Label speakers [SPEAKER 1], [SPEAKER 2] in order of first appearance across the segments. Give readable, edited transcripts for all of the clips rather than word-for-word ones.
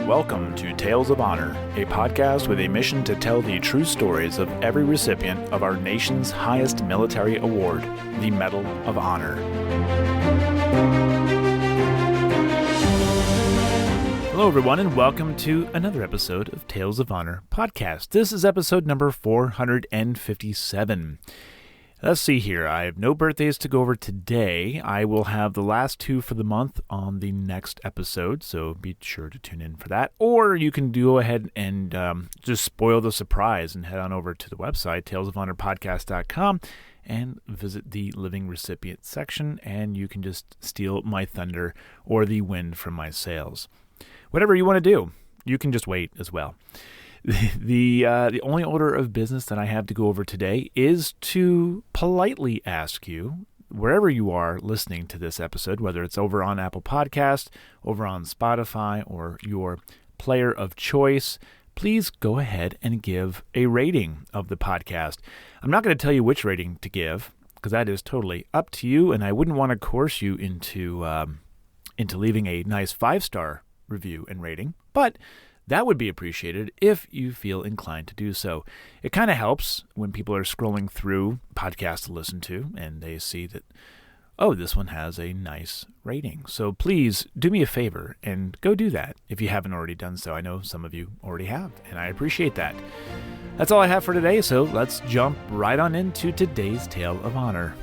[SPEAKER 1] Welcome to Tales of Honor, a podcast with a mission to tell the true stories of every recipient of our nation's highest military award, the Medal of Honor. Hello, everyone, and welcome to another episode of Tales of Honor podcast. This is episode number 457. Let's see here. I have no birthdays to go over today. I will have the last two for the month on the next episode, so be sure to tune in for that. Or you can go ahead and just spoil the surprise and head on over to the website, talesofhonorpodcast.com, and visit the Living Recipient section, and you can just steal my thunder or the wind from my sails. Whatever you want to do, you can just wait as well. The only order of business that I have to go over today is to politely ask you, wherever you are listening to this episode, whether it's over on Apple Podcast, over on Spotify, or your player of choice, please go ahead and give a rating of the podcast. I'm not going to tell you which rating to give, because that is totally up to you, and I wouldn't want to coerce you into leaving a nice 5-star review and rating, but that would be appreciated if you feel inclined to do so. It kind of helps when people are scrolling through podcasts to listen to and they see that, oh, this one has a nice rating. So please do me a favor and go do that if you haven't already done so. I know some of you already have, and I appreciate that. That's all I have for today, so let's jump right on into today's Tale of Honor.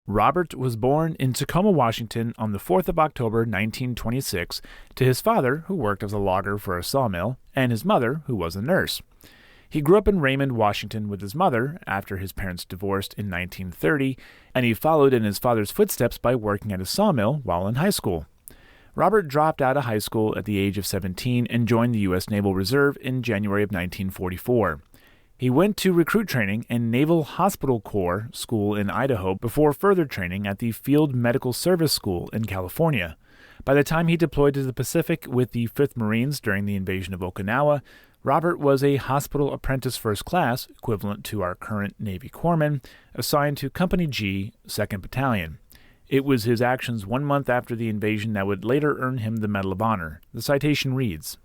[SPEAKER 1] Robert was born in Tacoma, Washington on the 4th of October, 1926, to his father, who worked as a logger for a sawmill, and his mother, who was a nurse. He grew up in Raymond, Washington with his mother after his parents divorced in 1930, and he followed in his father's footsteps by working at a sawmill while in high school. Robert dropped out of high school at the age of 17 and joined the U.S. Naval Reserve in January of 1944. He went to recruit training and Naval Hospital Corps School in Idaho before further training at the Field Medical Service School in California. By the time he deployed to the Pacific with the 5th Marines during the invasion of Okinawa, Robert was a hospital apprentice first class, equivalent to our current Navy corpsman, assigned to Company G, 2nd Battalion. It was his actions 1 month after the invasion that would later earn him the Medal of Honor. The citation reads,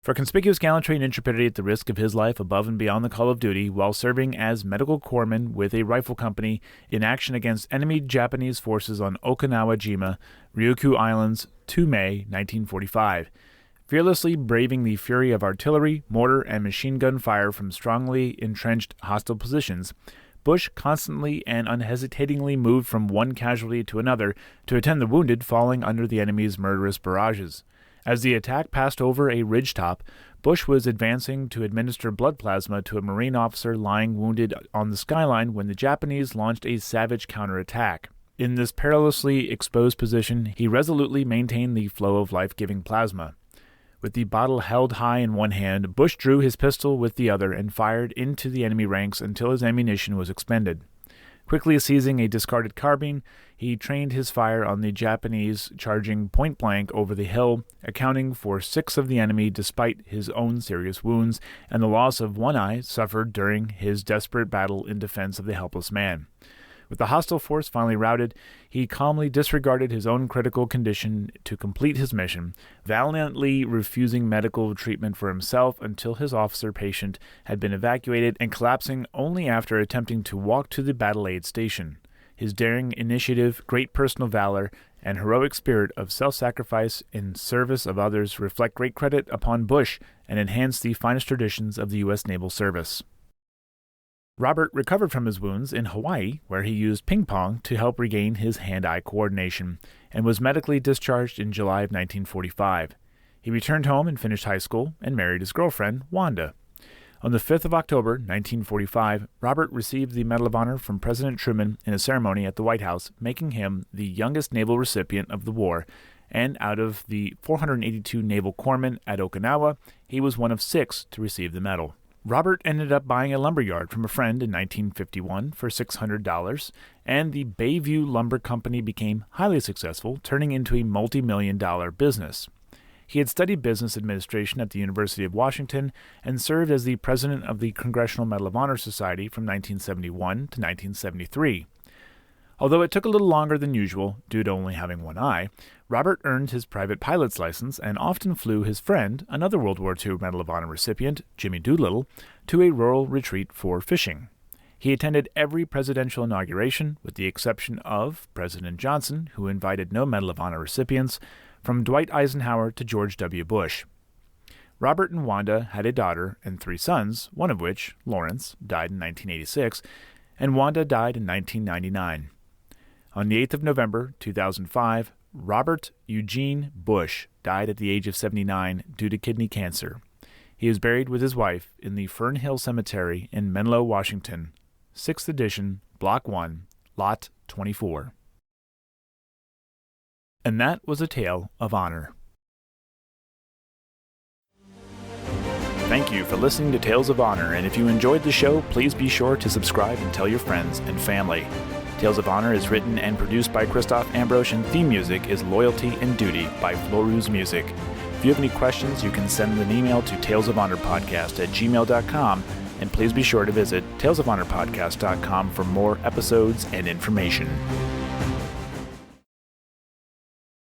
[SPEAKER 1] "For conspicuous gallantry and intrepidity at the risk of his life above and beyond the call of duty while serving as medical corpsman with a rifle company in action against enemy Japanese forces on Okinawa-jima, Ryukyu Islands, 2 May 1945. Fearlessly braving the fury of artillery, mortar, and machine gun fire from strongly entrenched hostile positions, Bush constantly and unhesitatingly moved from one casualty to another to attend the wounded falling under the enemy's murderous barrages. As the attack passed over a ridgetop, Bush was advancing to administer blood plasma to a Marine officer lying wounded on the skyline when the Japanese launched a savage counterattack. In this perilously exposed position, he resolutely maintained the flow of life-giving plasma. With the bottle held high in one hand, Bush drew his pistol with the other and fired into the enemy ranks until his ammunition was expended. Quickly seizing a discarded carbine, he trained his fire on the Japanese charging point-blank over the hill, accounting for 6 of the enemy despite his own serious wounds and the loss of one eye suffered during his desperate battle in defense of the helpless man. With the hostile force finally routed, he calmly disregarded his own critical condition to complete his mission, valiantly refusing medical treatment for himself until his officer patient had been evacuated and collapsing only after attempting to walk to the battle aid station. His daring initiative, great personal valor, and heroic spirit of self-sacrifice in service of others reflect great credit upon Bush and enhance the finest traditions of the U.S. Naval Service. Robert recovered from his wounds in Hawaii, where he used ping pong to help regain his hand-eye coordination, and was medically discharged in July of 1945. He returned home and finished high school and married his girlfriend, Wanda. On the 5th of October, 1945, Robert received the Medal of Honor from President Truman in a ceremony at the White House, making him the youngest naval recipient of the war, and out of the 482 naval corpsmen at Okinawa, he was one of 6 to receive the medal. Robert ended up buying a lumber yard from a friend in 1951 for $600, and the Bayview Lumber Company became highly successful, turning into a multi-million-dollar business. He had studied business administration at the University of Washington and served as the president of the Congressional Medal of Honor Society from 1971 to 1973. Although it took a little longer than usual, due to only having one eye, Robert earned his private pilot's license and often flew his friend, another World War II Medal of Honor recipient, Jimmy Doolittle, to a rural retreat for fishing. He attended every presidential inauguration, with the exception of President Johnson, who invited no Medal of Honor recipients, from Dwight Eisenhower to George W. Bush. Robert and Wanda had a daughter and 3 sons, one of which, Lawrence, died in 1986, and Wanda died in 1999. On the 8th of November, 2005, Robert Eugene Bush died at the age of 79 due to kidney cancer. He is buried with his wife in the Fern Hill Cemetery in Menlo, Washington, 6th edition, Block 1, Lot 24. And that was a tale of honor. Thank you for listening to Tales of Honor, and if you enjoyed the show, please be sure to subscribe and tell your friends and family. Tales of Honor is written and produced by Christoph Ambrosch, and theme music is Loyalty and Duty by Floruz Music. If you have any questions, you can send an email to talesofhonorpodcast@gmail.com, and please be sure to visit talesofhonorpodcast.com for more episodes and information.